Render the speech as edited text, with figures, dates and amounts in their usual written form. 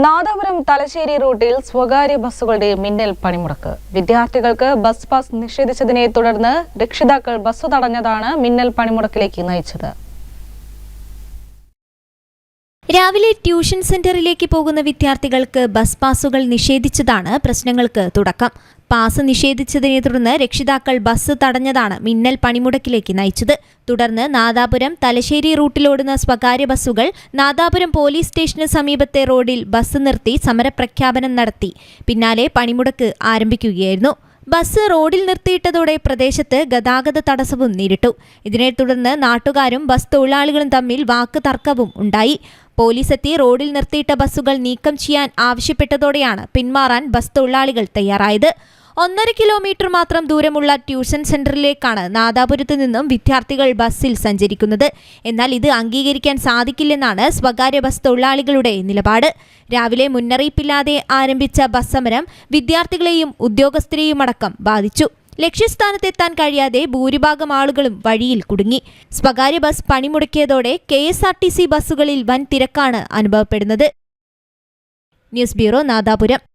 നാദാപുരം തലശ്ശേരി റൂട്ടിൽ സ്വകാര്യ ബസ്സുകളുടെ മിന്നൽ പണിമുടക്ക്. വിദ്യാർത്ഥികൾക്ക് ബസ് പാസ് നിഷേധിച്ചതിനെ തുടർന്ന് രക്ഷിതാക്കൾ ബസ് തടഞ്ഞതാണ് മിന്നൽ പണിമുടക്കിലേക്ക് നയിച്ചത്. രാവിലെ ട്യൂഷൻ സെന്ററിലേക്ക് പോകുന്ന വിദ്യാർത്ഥികൾക്ക് ബസ് പാസുകൾ നിഷേധിച്ചതാണ് പ്രശ്നങ്ങൾക്ക് തുടക്കം. പാസ് നിഷേധിച്ചതിനെ തുടർന്ന് രക്ഷിതാക്കൾ ബസ് തടഞ്ഞതാണ് മിന്നൽ പണിമുടക്കിലേക്ക് നയിച്ചത്. തുടർന്ന് നാദാപുരം തലശ്ശേരി റൂട്ടിലോടുന്ന സ്വകാര്യ ബസ്സുകൾ നാദാപുരം പോലീസ് സ്റ്റേഷന് സമീപത്തെ റോഡിൽ ബസ് നിർത്തി സമരപ്രഖ്യാപനം നടത്തി. പിന്നാലെ പണിമുടക്ക് ആരംഭിക്കുകയായിരുന്നു. ബസ് റോഡിൽ നിർത്തിയിട്ടതോടെ പ്രദേശത്ത് ഗതാഗത തടസ്സവും നേരിട്ടു. ഇതിനെ തുടർന്ന് നാട്ടുകാരും ബസ് തൊഴിലാളികളും തമ്മിൽ വാക്ക് തർക്കവും ഉണ്ടായി. പോലീസ് എത്തി റോഡിൽ നിർത്തിയിട്ട ബസ്സുകൾ നീക്കം ചെയ്യാൻ ആവശ്യപ്പെട്ടതോടെയാണ് പിന്മാറാൻ ബസ് തൊഴിലാളികൾ തയ്യാറായത്. 1.5 കിലോമീറ്റർ മാത്രം ദൂരമുള്ള ട്യൂഷൻ സെന്ററിലേക്കാണ് നാദാപുരത്ത് നിന്നും വിദ്യാർത്ഥികൾ ബസ്സിൽ സഞ്ചരിക്കുന്നത്. എന്നാൽ ഇത് അംഗീകരിക്കാൻ സാധിക്കില്ലെന്നാണ് സ്വകാര്യ ബസ് തൊഴിലാളികളുടെ നിലപാട്. രാവിലെ മുന്നറിയിപ്പില്ലാതെ ആരംഭിച്ച ബസ് സമരം വിദ്യാർത്ഥികളെയും ഉദ്യോഗസ്ഥരെയുമടക്കം ബാധിച്ചു. ലക്ഷ്യസ്ഥാനത്തെത്താൻ കഴിയാതെ ഭൂരിഭാഗം ആളുകളും വഴിയിൽ കുടുങ്ങി. സ്വകാര്യ ബസ് പണിമുടക്കിയതോടെ KSRTC ബസ്സുകളിൽ വൻ തിരക്കാണ് അനുഭവപ്പെടുന്നത്. News bureau, Nadapuram.